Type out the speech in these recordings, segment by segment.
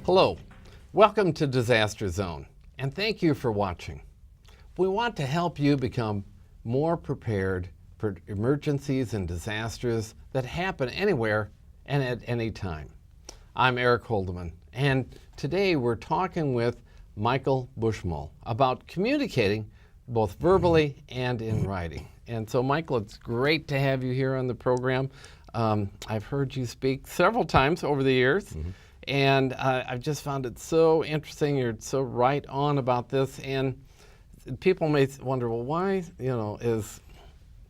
Hello, welcome to Disaster Zone, and thank you for watching. We want to help you become more prepared for emergencies and disasters that happen anywhere and at any time. I'm Eric Holdeman, and today we're talking with Michael Buschmohle about communicating both verbally and in writing. And so, Michael, it's great to have you here on the program. I've heard you speak several times over the years. And I've just found it so interesting. You're so right on about this. And people may wonder, well, why, is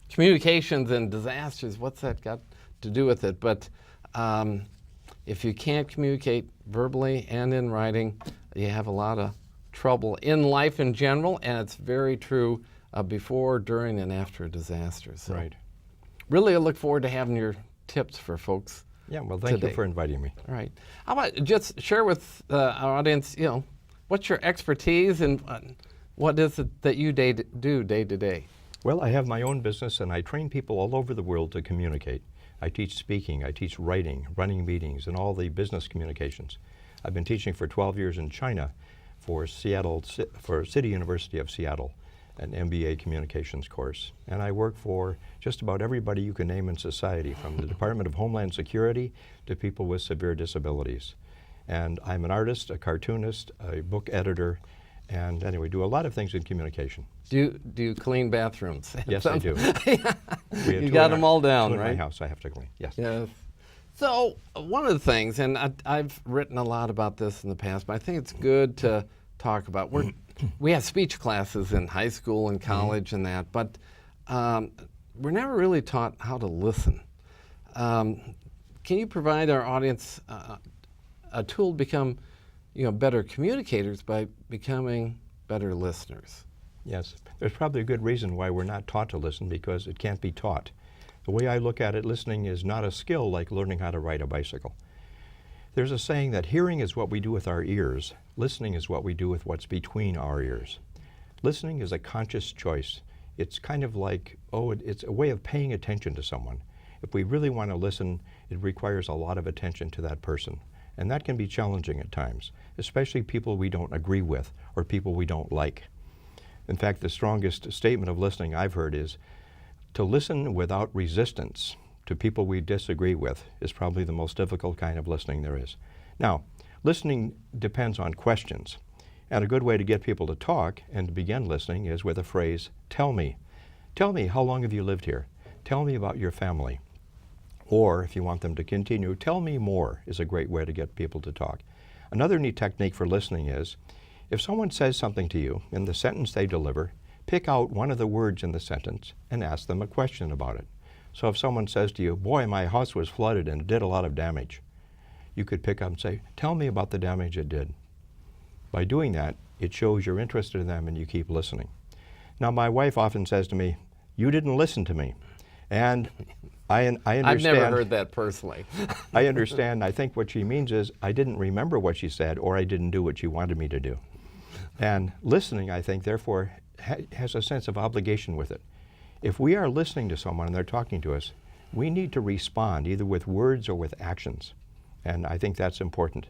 communications and disasters, what's that got to do with it? But if you can't communicate verbally and in writing, you have a lot of trouble in life in general. And it's very true before, during, and after a disaster. So right. Really, I look forward to having your tips for folks. Yeah, well, thank you for inviting me. All right. How about just share with our audience, what's your expertise and what is it that you do day to day? Well, I have my own business and I train people all over the world to communicate. I teach speaking, I teach writing, running meetings, and all the business communications. I've been teaching for 12 years in China for City University of Seattle, an MBA communications course. And I work for just about everybody you can name in society, from the Department of Homeland Security to people with severe disabilities. And I'm an artist, a cartoonist, a book editor, and anyway, do a lot of things in communication. Do you clean bathrooms? Yes, I do. You got them all down, right? In my house I have to clean, yes. Yes. So one of the things, and I've written a lot about this in the past, but I think it's good to talk about. We have speech classes in high school and college and that, but we're never really taught how to listen. Can you provide our audience a tool to become, better communicators by becoming better listeners? Yes, there's probably a good reason why we're not taught to listen, because it can't be taught. The way I look at it, listening is not a skill like learning how to ride a bicycle. There's a saying that hearing is what we do with our ears. Listening is what we do with what's between our ears. Listening is a conscious choice. It's kind of like, it's a way of paying attention to someone. If we really want to listen, it requires a lot of attention to that person. And that can be challenging at times, especially people we don't agree with or people we don't like. In fact, the strongest statement of listening I've heard is to listen without resistance to people we disagree with is probably the most difficult kind of listening there is. Now, listening depends on questions. And a good way to get people to talk and to begin listening is with a phrase, tell me. Tell me, how long have you lived here? Tell me about your family. Or if you want them to continue, tell me more is a great way to get people to talk. Another neat technique for listening is, if someone says something to you in the sentence they deliver, pick out one of the words in the sentence and ask them a question about it. So if someone says to you, boy, my house was flooded and it did a lot of damage, you could pick up and say, tell me about the damage it did. By doing that, it shows you're interested in them and you keep listening. Now, my wife often says to me, you didn't listen to me. And I understand. I've never heard that personally. I understand. I think what she means is I didn't remember what she said or I didn't do what she wanted me to do. And listening, I think, therefore, has a sense of obligation with it. If we are listening to someone and they're talking to us, we need to respond either with words or with actions. And I think that's important.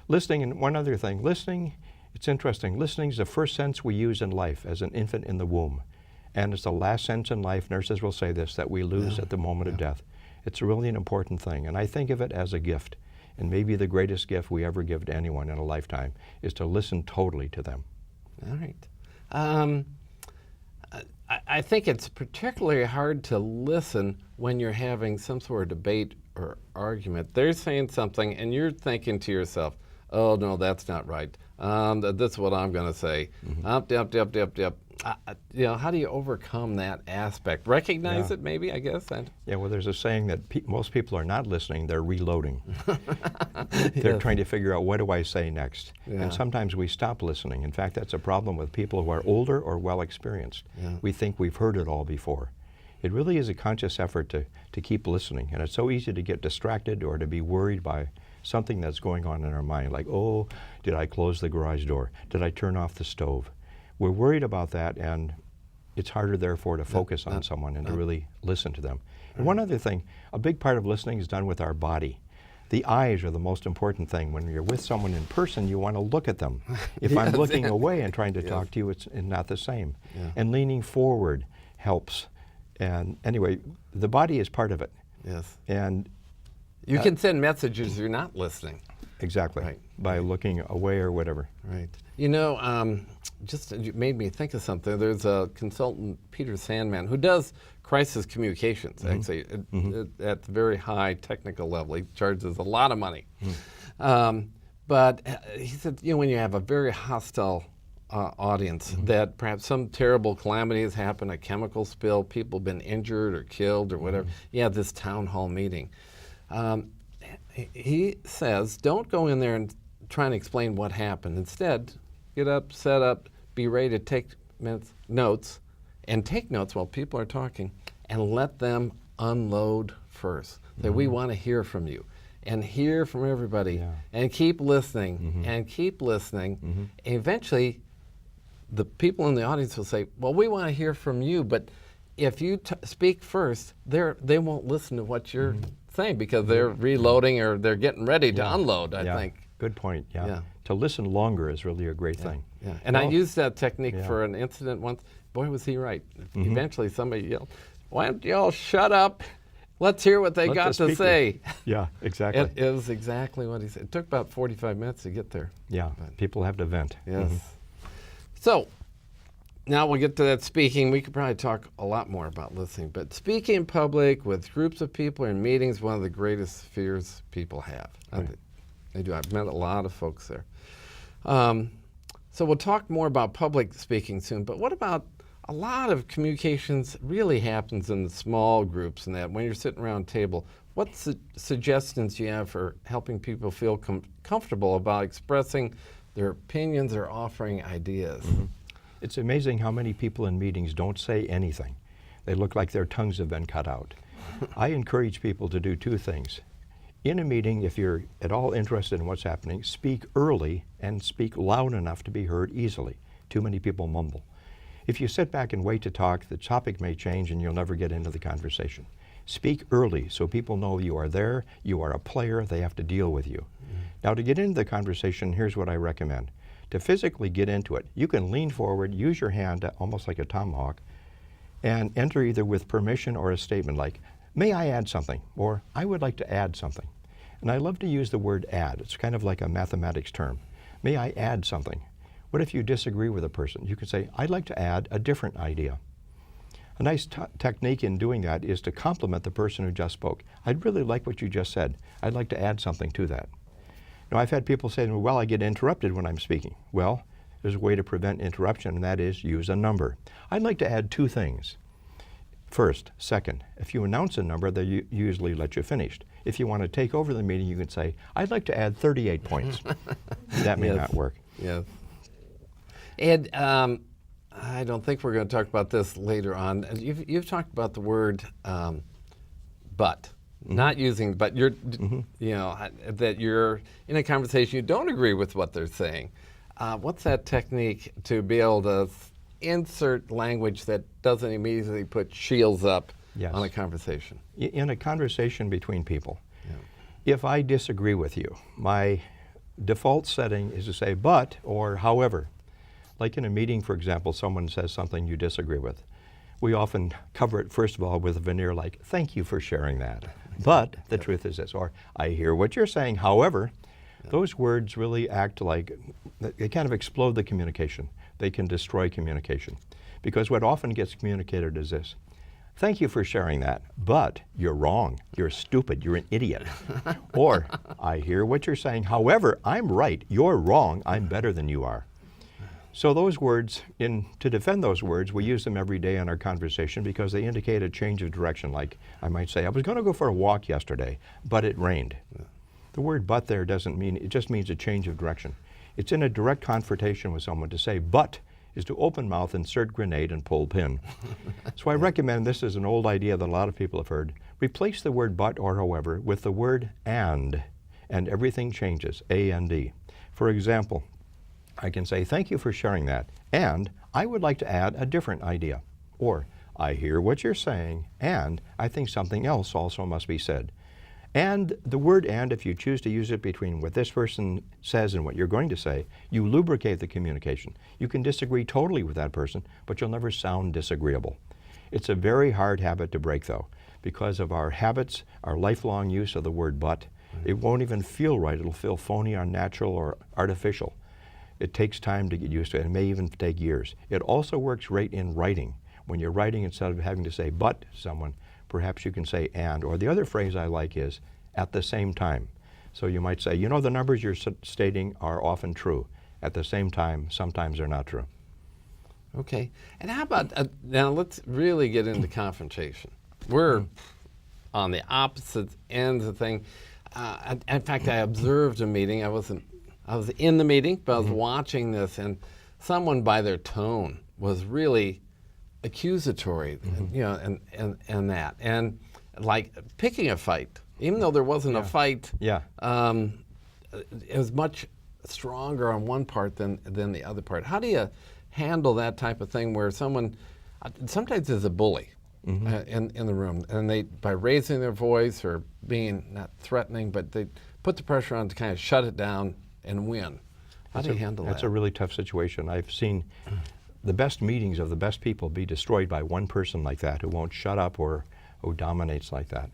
Listening, and one other thing, listening, it's interesting. Listening is the first sense we use in life as an infant in the womb. And it's the last sense in life, nurses will say this, that we lose at the moment of death. It's really an important thing. And I think of it as a gift. And maybe the greatest gift we ever give to anyone in a lifetime is to listen totally to them. All right. I think it's particularly hard to listen when you're having some sort of debate or argument. They're saying something and you're thinking to yourself, oh, no, that's not right. That's what I'm going to say. How do you overcome that aspect? Recognize it, maybe, I guess? Yeah, well, there's a saying that most people are not listening, they're reloading. They're trying to figure out, what do I say next? Yeah. And sometimes we stop listening. In fact, that's a problem with people who are older or well experienced. Yeah. We think we've heard it all before. It really is a conscious effort to keep listening. And it's so easy to get distracted or to be worried by something that's going on in our mind, like, oh, did I close the garage door? Did I turn off the stove? We're worried about that, and it's harder, therefore, to focus on someone and to really listen to them. And one other thing, a big part of listening is done with our body. The eyes are the most important thing. When you're with someone in person, you want to look at them. If I'm Yes. looking away and trying to Yes. talk to you, it's not the same. Yeah. And leaning forward helps. And anyway, the body is part of it. Yes. And You can send messages you're not listening. exactly, Right. by looking away or whatever. Right. You know, just you made me think of something. There's a consultant, Peter Sandman, who does crisis communications, actually, at the very high technical level. He charges a lot of money. But he said, you know, when you have a very hostile audience, that perhaps some terrible calamity has happened, a chemical spill, people have been injured or killed or whatever, you have this town hall meeting. He says, don't go in there and try and explain what happened. Instead, get up, set up, be ready to take notes, and take notes while people are talking, and let them unload first. That we want to hear from you, and hear from everybody, and keep listening, and keep listening. And eventually, the people in the audience will say, well, we want to hear from you, but if you speak first, they won't listen to what you're saying because they're reloading or they're getting ready to unload, I think. Good point, yeah. Yeah. To listen longer is really a great thing. Yeah. And I Well, used that technique for an incident once. Boy, was he right. Eventually somebody yelled, why don't you all shut up? Let's hear what they Let got the to speaker- say. Yeah, exactly. It was exactly what he said. It took about 45 minutes to get there. Yeah, people have to vent. Yes. So now we'll get to that speaking. We could probably talk a lot more about listening, but speaking in public with groups of people in meetings, one of the greatest fears people have. Right. They do. I've met a lot of folks there. So we'll talk more about public speaking soon, but what about a lot of communications really happens in the small groups and that when you're sitting around a table. What suggestions do you have for helping people feel comfortable about expressing their opinions or offering ideas? It's amazing how many people in meetings don't say anything. They look like their tongues have been cut out. I encourage people to do two things. In a meeting, if you're at all interested in what's happening, speak early and speak loud enough to be heard easily. Too many people mumble. If you sit back and wait to talk, the topic may change and you'll never get into the conversation. Speak early so people know you are there, you are a player, they have to deal with you. Now, to get into the conversation, here's what I recommend. To physically get into it, you can lean forward, use your hand almost like a tomahawk, and enter either with permission or a statement like, may I add something? Or I would like to add something. And I love to use the word add. It's kind of like a mathematics term. May I add something? What if you disagree with a person? You could say, I'd like to add a different idea. A nice technique in doing that is to compliment the person who just spoke. I'd really like what you just said. I'd like to add something to that. Now, I've had people say, well, I get interrupted when I'm speaking. Well, there's a way to prevent interruption, and that is use a number. I'd like to add two things. First, second, if you announce a number, they usually let you finish. If you want to take over the meeting, you can say, I'd like to add 38 points. That may not work. Yeah. And I don't think we're going to talk about this later on. You've talked about the word but. Not using, but you're, you know, that you're in a conversation, you don't agree with what they're saying. What's that technique to be able to insert language that doesn't immediately put shields up on a conversation? In a conversation between people, if I disagree with you, my default setting is to say but or however. Like in a meeting, for example, someone says something you disagree with. We often cover it, first of all, with a veneer like, thank you for sharing that. But the truth is this, or I hear what you're saying, however. Those words really act like, they kind of explode the communication. They can destroy communication. Because what often gets communicated is this, thank you for sharing that, but you're wrong, you're stupid, you're an idiot. Or, I hear what you're saying, however, I'm right, you're wrong, I'm better than you are. So those words, to defend those words, we use them every day in our conversation because they indicate a change of direction. Like I might say, I was going to go for a walk yesterday, but it rained. The word but there doesn't mean, it just means a change of direction. It's in a direct confrontation with someone. To say but is to open mouth, insert grenade, and pull pin. So I recommend, this is an old idea that a lot of people have heard, replace the word but or however with the word and everything changes, A-N-D. For example, I can say, thank you for sharing that, and I would like to add a different idea. Or, I hear what you're saying, and I think something else also must be said. And the word "and," if you choose to use it between what this person says and what you're going to say, you lubricate the communication. You can disagree totally with that person, but you'll never sound disagreeable. It's a very hard habit to break, though, because of our habits, our lifelong use of the word "but." It won't even feel right. It'll feel phony, unnatural, or artificial. It takes time to get used to it. It may even take years. It also works great in writing. When you're writing, instead of having to say "but" to someone, perhaps you can say "and." Or the other phrase I like is "at the same time." So you might say, you know, the numbers you're stating are often true. At the same time, sometimes they're not true. Okay. And how about, now let's really get into confrontation. We're on the opposite ends of thing. In fact, I observed a meeting. I was in the meeting, but I was watching this, and someone by their tone was really accusatory, you know, and that. And like picking a fight, even though there wasn't a fight, it was much stronger on one part than the other part. How do you handle that type of thing where someone sometimes is a bully in the room, and they, by raising their voice or being not threatening, but they put the pressure on to kind of shut it down and win? How do you handle that? That's a really tough situation. I've seen the best meetings of the best people be destroyed by one person like that, who won't shut up or who dominates like that.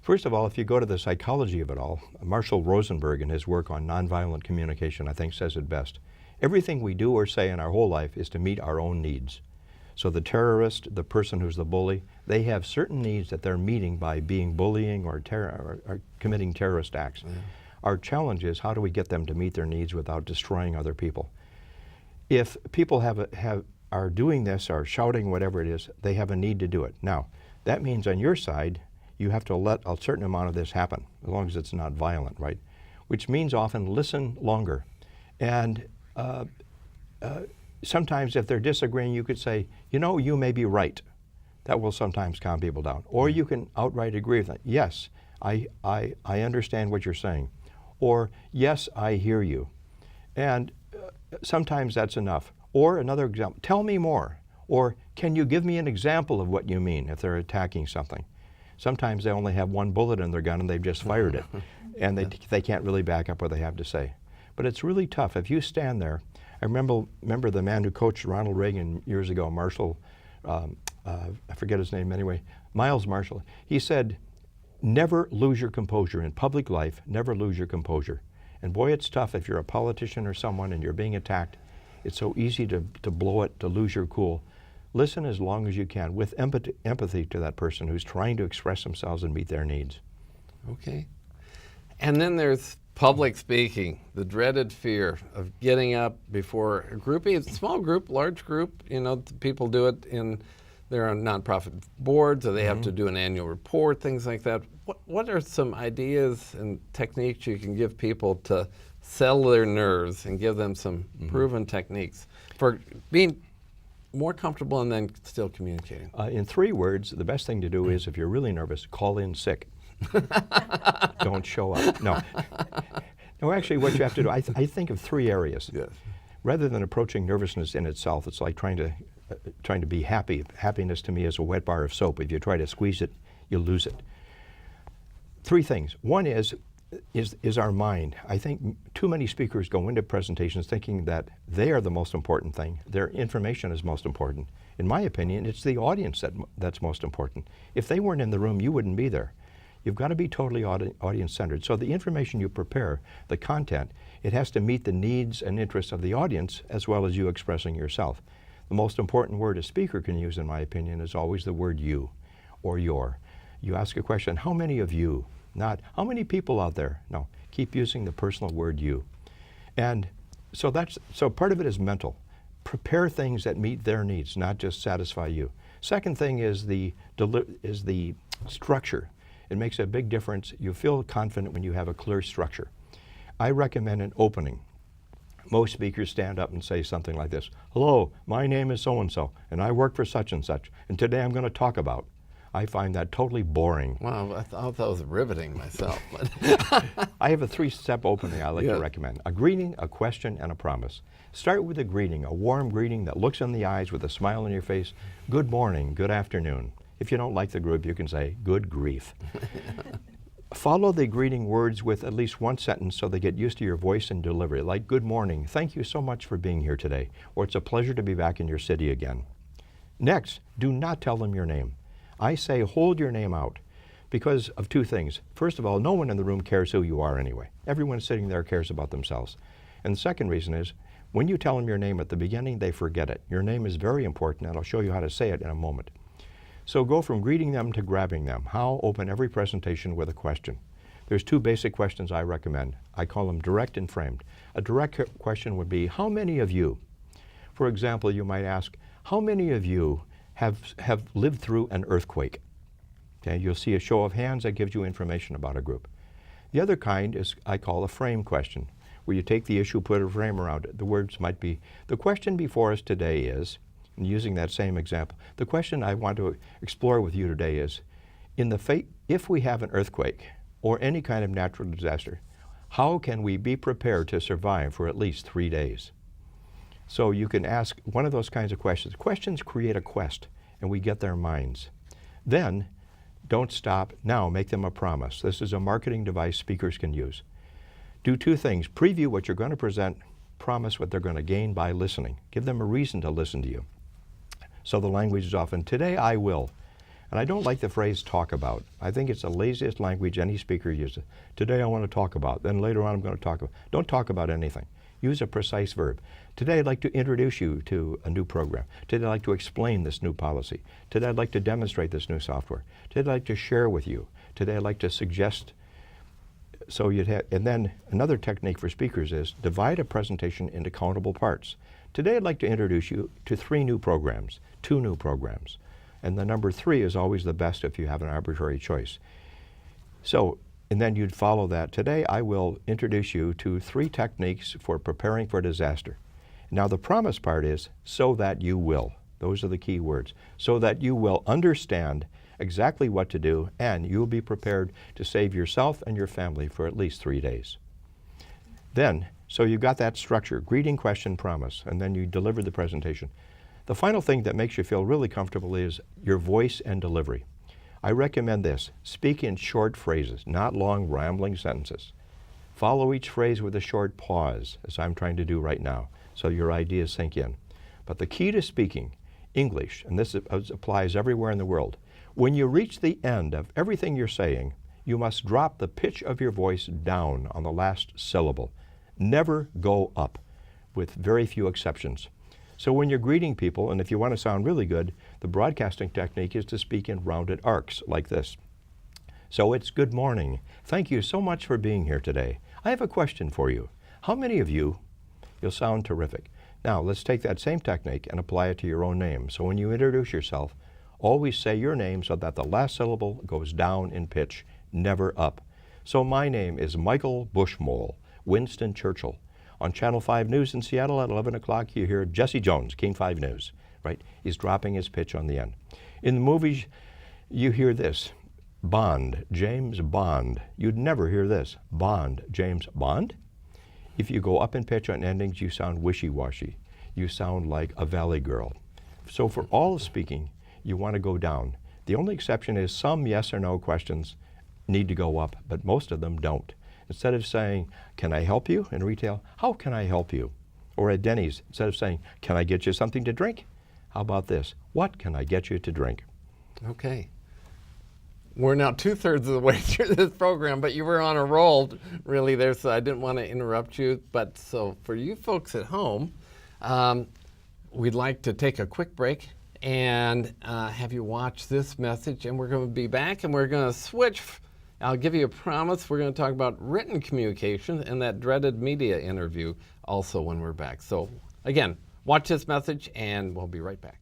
First of all, if you go to the psychology of it all, Marshall Rosenberg in his work on nonviolent communication, I think, says it best. Everything we do or say in our whole life is to meet our own needs. So the terrorist, the person who's the bully, they have certain needs that they're meeting by being bullying or committing terrorist acts. Our challenge is, how do we get them to meet their needs without destroying other people? If people are doing this, or shouting, whatever it is, they have a need to do it. Now, that means on your side, you have to let a certain amount of this happen, as long as it's not violent, right? Which means often listen longer. And sometimes if they're disagreeing, you could say, you know, you may be right. That will sometimes calm people down. Or you can outright agree with them. Yes, I understand what you're saying. Or, yes, I hear you. And sometimes that's enough. Or another example, tell me more. Or, can you give me an example of what you mean if they're attacking something? Sometimes they only have one bullet in their gun and they've just fired it. And they can't really back up what they have to say. But it's really tough. If you stand there, I remember the man who coached Ronald Reagan years ago, Marshall, I forget his name anyway, Miles Marshall. He said, never lose your composure. In public life, never lose your composure. And boy, it's tough if you're a politician or someone and you're being attacked. It's so easy to blow it, to lose your cool. Listen as long as you can with empathy to that person who's trying to express themselves and meet their needs. Okay. And then there's public speaking, the dreaded fear of getting up before a group, a small group, large group. You know, people do it in their own nonprofit boards, or they have to do an annual report, things like that. What are some ideas and techniques you can give people to settle their nerves and give them some proven techniques for being more comfortable and then still communicating? In 3 words, the best thing to do is, if you're really nervous, call in sick. Don't show up. No. No, actually, what you have to do, I think of 3 areas. Yes. Rather than approaching nervousness in itself, it's like trying to be happy. Happiness to me is a wet bar of soap. If you try to squeeze it, you lose it. 3 things. One is our mind. I think too many speakers go into presentations thinking that they are the most important thing. Their information is most important. In my opinion, it's the audience that's most important. If they weren't in the room, you wouldn't be there. You've got to be totally audience-centered. So the information you prepare, the content, it has to meet the needs and interests of the audience as well as you expressing yourself. The most important word a speaker can use, in my opinion, is always the word you or your. You ask a question, how many of you? Not, how many people out there? No, keep using the personal word you. And so part of it is mental. Prepare things that meet their needs, not just satisfy you. Second thing is the structure. It makes a big difference. You feel confident when you have a clear structure. I recommend an opening. Most speakers stand up and say something like this. Hello, my name is so-and-so, and I work for such and such, and today I'm going to talk about. I find that totally boring. Wow, I thought that was riveting myself. I have a 3-step opening I like to recommend. A greeting, a question, and a promise. Start with a greeting, a warm greeting that looks in the eyes with a smile on your face. Good morning, good afternoon. If you don't like the group, you can say, good grief. Follow the greeting words with at least one sentence so they get used to your voice and delivery, like good morning, thank you so much for being here today, or it's a pleasure to be back in your city again. Next, do not tell them your name. I say hold your name out because of two things. First of all, no one in the room cares who you are anyway. Everyone sitting there cares about themselves. And the second reason is, when you tell them your name at the beginning, they forget it. Your name is very important, and I'll show you how to say it in a moment. So go from greeting them to grabbing them. How? Open every presentation with a question. There's two basic questions I recommend. I call them direct and framed. A direct question would be, how many of you? For example, you might ask, how many of you have lived through an earthquake? Okay, you'll see a show of hands that gives you information about a group. The other kind is I call a frame question, where you take the issue, put a frame around it. The words might be, the question before us today is, and using that same example, the question I want to explore with you today is, if we have an earthquake or any kind of natural disaster, how can we be prepared to survive for at least 3 days? So you can ask one of those kinds of questions. Questions create a quest, and we get their minds. Then, don't stop. Now, make them a promise. This is a marketing device speakers can use. Do two things. Preview what you're going to present, promise what they're going to gain by listening. Give them a reason to listen to you. So the language is often, today I will. And I don't like the phrase talk about. I think it's the laziest language any speaker uses. Today I want to talk about, then later on I'm going to talk about. Don't talk about anything. Use a precise verb. Today I'd like to introduce you to a new program. Today I'd like to explain this new policy. Today I'd like to demonstrate this new software. Today I'd like to share with you. Today I'd like to suggest. So you'd have, and then another technique for speakers is divide a presentation into countable parts. Today I'd like to introduce you to 3 new programs, 2 new programs. And the number 3 is always the best if you have an arbitrary choice. So, and then you'd follow that. Today I will introduce you to 3 techniques for preparing for disaster. Now the promise part is, so that you will. Those are the key words. So that you will understand exactly what to do, and you'll be prepared to save yourself and your family for at least 3 days. Then, so you got that structure, greeting, question, promise, and then you deliver the presentation. The final thing that makes you feel really comfortable is your voice and delivery. I recommend this. Speak in short phrases, not long, rambling sentences. Follow each phrase with a short pause, as I'm trying to do right now, so your ideas sink in. But the key to speaking English, and this applies everywhere in the world, when you reach the end of everything you're saying, you must drop the pitch of your voice down on the last syllable. Never go up, with very few exceptions. So when you're greeting people, and if you want to sound really good, the broadcasting technique is to speak in rounded arcs like this. So it's good morning. Thank you so much for being here today. I have a question for you. How many of you, you'll sound terrific. Now let's take that same technique and apply it to your own name. So when you introduce yourself, always say your name so that the last syllable goes down in pitch, never up. So my name is Michael Buschmohle, Winston Churchill. On Channel 5 News in Seattle at 11 o'clock, you hear Jesse Jones, King 5 News, right? He's dropping his pitch on the end. In the movies, you hear this, Bond, James Bond. You'd never hear this, Bond, James Bond. If you go up in pitch on endings, you sound wishy-washy. You sound like a valley girl. So for all of speaking, you want to go down. The only exception is some yes or no questions need to go up, but most of them don't. Instead of saying, can I help you in retail? How can I help you? Or at Denny's, instead of saying, can I get you something to drink? How about this? What can I get you to drink? Okay. We're now 2/3 of the way through this program, but you were on a roll really there, so I didn't want to interrupt you. But so for you folks at home, we'd like to take a quick break and have you watch this message, and we're going to be back and we're going to switch. I'll give you a promise. We're going to talk about written communication and that dreaded media interview also when we're back. So again, watch this message and we'll be right back.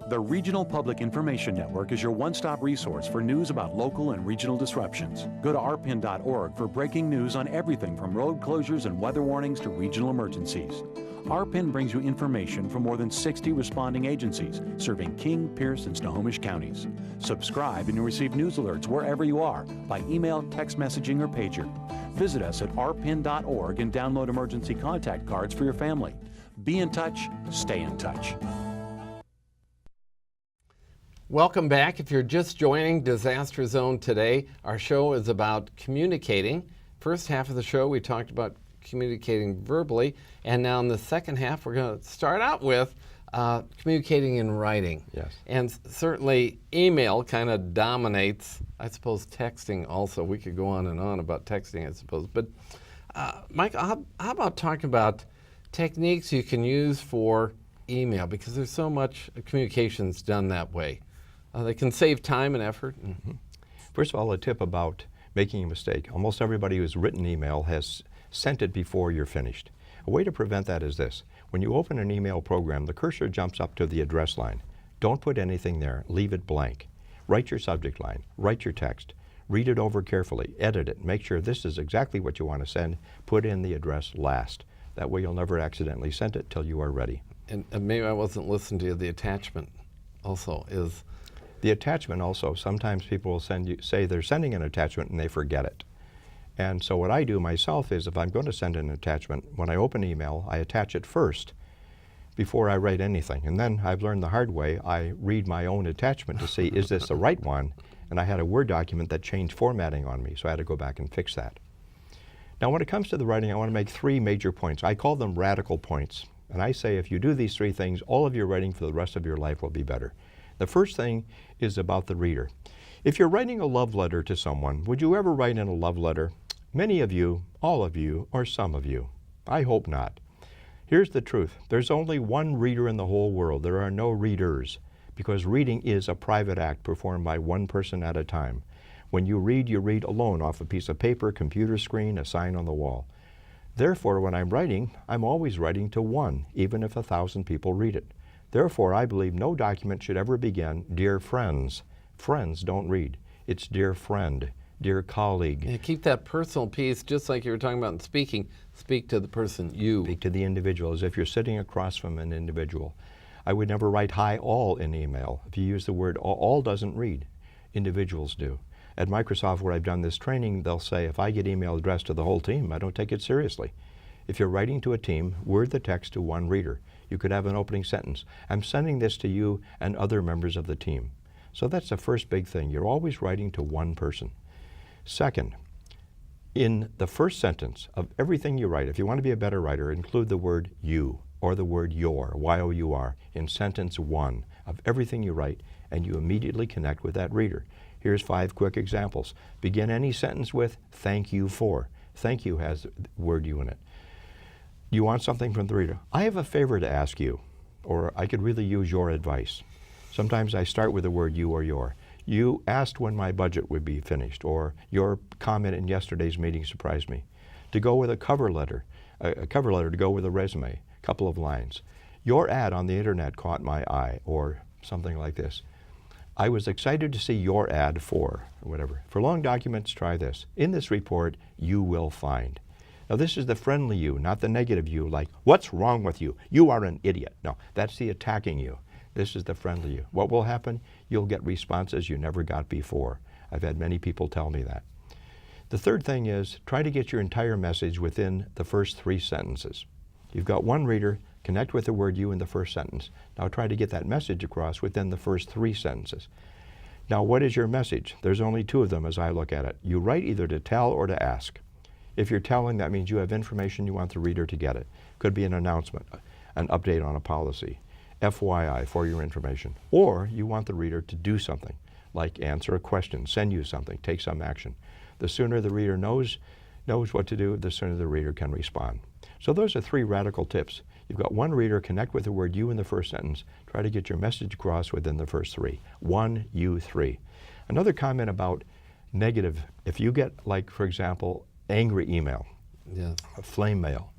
The Regional Public Information Network is your one-stop resource for news about local and regional disruptions. Go to rpin.org for breaking news on everything from road closures and weather warnings to regional emergencies. RPIN brings you information from more than 60 responding agencies serving King, Pierce, and Snohomish counties. Subscribe and you'll receive news alerts wherever you are by email, text messaging, or pager. Visit us at rpin.org and download emergency contact cards for your family. Be in touch, stay in touch. Welcome back. If you're just joining Disaster Zone today, our show is about communicating. First half of the show, we talked about communicating verbally, and now in the second half, we're going to start out with communicating in writing. Yes. And certainly email kind of dominates, I suppose texting also. We could go on and on about texting, I suppose. But Michael, how about talking about techniques you can use for email? Because there's so much communications done that way. They can save time and effort. Mm-hmm. First of all, a tip about making a mistake. Almost everybody who's written email has sent it before you're finished. A way to prevent that is this. When you open an email program, the cursor jumps up to the address line. Don't put anything there. Leave it blank. Write your subject line. Write your text. Read it over carefully. Edit it. Make sure this is exactly what you want to send. Put in the address last. That way you'll never accidentally send it till you are ready. And maybe I wasn't listening to you. The attachment also is... The attachment also, sometimes people will say they're sending an attachment and they forget it. And so what I do myself is if I'm going to send an attachment, when I open email, I attach it first before I write anything. And then I've learned the hard way, I read my own attachment to see, is this the right one? And I had a Word document that changed formatting on me, so I had to go back and fix that. Now when it comes to the writing, I want to make 3 major points. I call them radical points. And I say if you do these 3 things, all of your writing for the rest of your life will be better. The first thing is about the reader. If you're writing a love letter to someone, would you ever write in a love letter, many of you, all of you, or some of you? I hope not. Here's the truth. There's only one reader in the whole world. There are no readers, because reading is a private act performed by one person at a time. When you read alone off a piece of paper, computer screen, a sign on the wall. Therefore, when I'm writing, I'm always writing to one, even if 1,000 people read it. Therefore, I believe no document should ever begin, dear friends. Friends don't read. It's dear friend, dear colleague. Yeah, keep that personal piece, just like you were talking about in speaking. Speak to the person, you. Speak to the individual as if you're sitting across from an individual. I would never write hi all in email. If you use the word all doesn't read. Individuals do. At Microsoft, where I've done this training, they'll say if I get email addressed to the whole team, I don't take it seriously. If you're writing to a team, word the text to one reader. You could have an opening sentence. I'm sending this to you and other members of the team. So that's the first big thing. You're always writing to one person. Second, in the first sentence of everything you write, if you want to be a better writer, include the word you or the word your, Y-O-U-R, in sentence 1 of everything you write, and you immediately connect with that reader. Here's 5 quick examples. Begin any sentence with thank you for. Thank you has the word you in it. You want something from the reader. I have a favor to ask you, or I could really use your advice. Sometimes I start with the word you or your. You asked when my budget would be finished, or your comment in yesterday's meeting surprised me. To go with a cover letter to go with a resume, a couple of lines. Your ad on the internet caught my eye, or something like this. I was excited to see your ad for, or whatever. For long documents, try this. In this report, you will find. Now this is the friendly you, not the negative you, like, what's wrong with you? You are an idiot. No, that's the attacking you. This is the friendly you. What will happen? You'll get responses you never got before. I've had many people tell me that. The third thing is, try to get your entire message within the first 3 sentences. You've got one reader, connect with the word you in the first sentence. Now try to get that message across within the first 3 sentences. Now what is your message? There's only 2 of them as I look at it. You write either to tell or to ask. If you're telling, that means you have information you want the reader to get it. Could be an announcement, an update on a policy, FYI, for your information. Or you want the reader to do something, like answer a question, send you something, take some action. The sooner the reader knows what to do, the sooner the reader can respond. So those are 3 radical tips. You've got one reader, connect with the word you in the first sentence, try to get your message across within the first 3. 1, you, 3. Another comment about negative, if you get, like, for example, angry email, flame mail.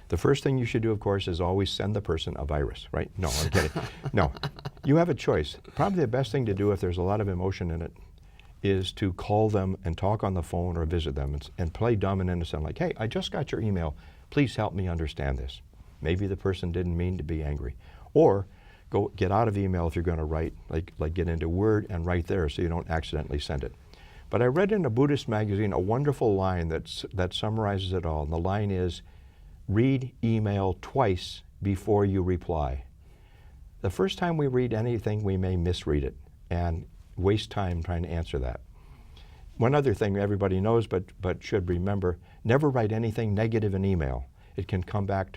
The first thing you should do, of course, is always send the person a virus, right? No, I'm kidding. No, you have a choice. Probably the best thing to do if there's a lot of emotion in it is to call them and talk on the phone or visit them and play dumb and innocent, like, hey, I just got your email. Please help me understand this. Maybe the person didn't mean to be angry. Or go get out of email if you're going to write, like get into Word and write there so you don't accidentally send it. But I read in a Buddhist magazine a wonderful line that summarizes it all. And the line is, read email twice before you reply. The first time we read anything, we may misread it. and waste time trying to answer that. One other thing everybody knows but should remember, never write anything negative in email. It can come back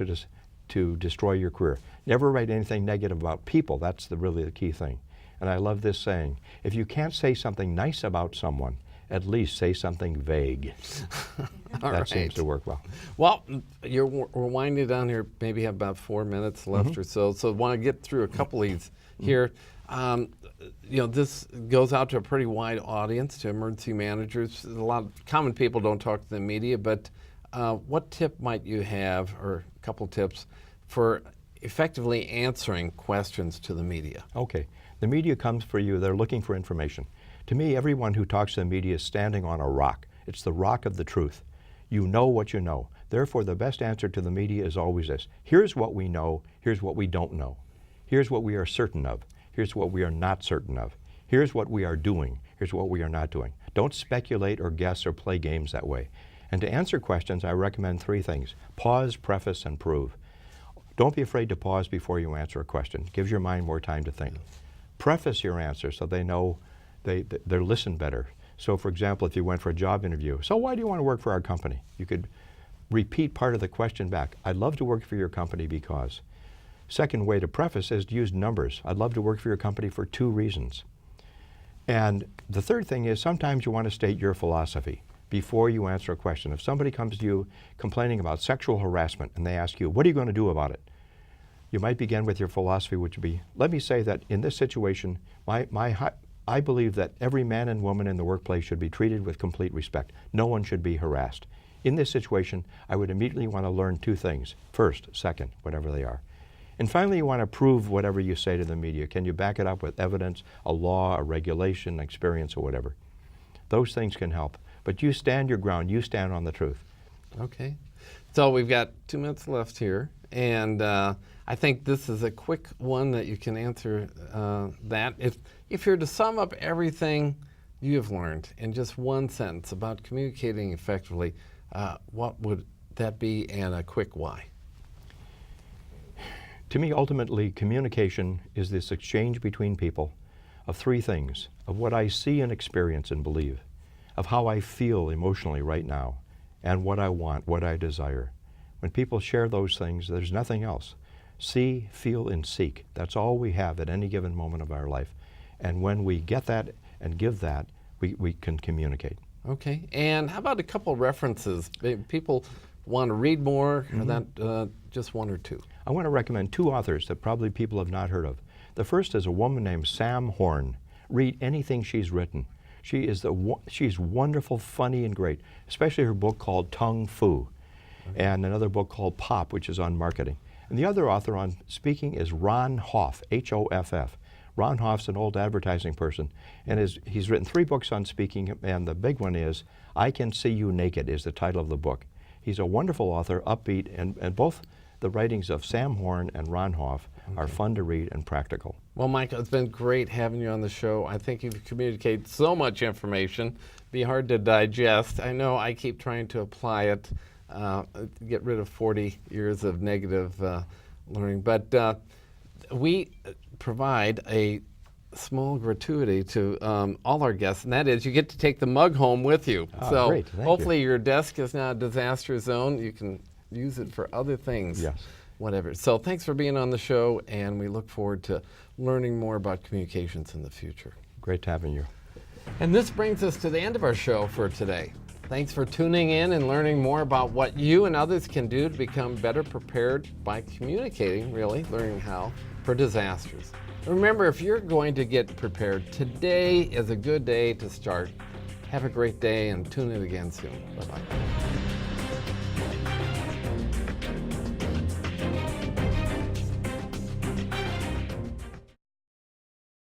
to destroy your career. Never write anything negative about people. That's really the key thing. And I love this saying, if you can't say something nice about someone, at least say something vague. That seems to work well. Well, we're winding down here, maybe have about 4 minutes left or so. So I want to get through a couple of these here. This goes out to a pretty wide audience, to emergency managers. A lot of common people don't talk to the media, but what tip might you have, or a couple tips, for effectively answering questions to the media? Okay. The media comes for you. They're looking for information. To me, everyone who talks to the media is standing on a rock. It's the rock of the truth. You know what you know. Therefore, the best answer to the media is always this. Here's what we know. Here's what we don't know. Here's what we are certain of. Here's what we are not certain of. Here's what we are doing. Here's what we are not doing. Don't speculate or guess or play games that way. And to answer questions, I recommend 3 things. Pause, preface, and prove. Don't be afraid to pause before you answer a question. It gives your mind more time to think. Preface your answer so they know they're listened better. So for example, if you went for a job interview, so why do you want to work for our company? You could repeat part of the question back. I'd love to work for your company because. Second way to preface is to use numbers. I'd love to work for your company for 2 reasons. And the third thing is sometimes you want to state your philosophy before you answer a question. If somebody comes to you complaining about sexual harassment and they ask you, what are you going to do about it? You might begin with your philosophy, which would be, let me say that in this situation, I believe that every man and woman in the workplace should be treated with complete respect. No one should be harassed. In this situation, I would immediately want to learn 2 things. First, second, whatever they are. And finally, you want to prove whatever you say to the media. Can you back it up with evidence, a law, a regulation, experience, or whatever? Those things can help. But you stand your ground. You stand on the truth. Okay. So we've got 2 minutes left here. And I think this is a quick one that you can answer that. If you're to sum up everything you have learned in just one sentence about communicating effectively, what would that be, and a quick why? To me, ultimately, communication is this exchange between people of 3 things: of what I see and experience and believe, of how I feel emotionally right now, and what I want, what I desire. When people share those things, there's nothing else. See, feel, and seek. That's all we have at any given moment of our life. And when we get that and give that, we can communicate. Okay. And how about a couple references? People want to read more, or that just 1 or 2? I want to recommend 2 authors that probably people have not heard of. The first is a woman named Sam Horn. Read anything she's written. She's wonderful, funny, and great, especially her book called Tung Fu, and another book called Pop, which is on marketing. And the other author on speaking is Ron Hoff, H-O-F-F. Ron Hoff's an old advertising person, and he's written 3 books on speaking, and the big one is I Can See You Naked is the title of the book. He's a wonderful author, upbeat, and both the writings of Sam Horn and Ron Hoff are fun to read and practical. Well, Michael, it's been great having you on the show. I think you've communicated so much information, be hard to digest. I know I keep trying to apply it, get rid of 40 years of negative learning, but we provide a small gratuity to all our guests, and that is you get to take the mug home with you. So great. Thank hopefully you. Your desk is not a disaster zone. You can use it for other things. Yes. Whatever. So thanks for being on the show, and we look forward to learning more about communications in the future. Great having you. And this brings us to the end of our show for today. Thanks for tuning in and learning more about what you and others can do to become better prepared by communicating, really, learning how, for disasters. Remember, if you're going to get prepared, today is a good day to start. Have a great day and tune in again soon. Bye-bye.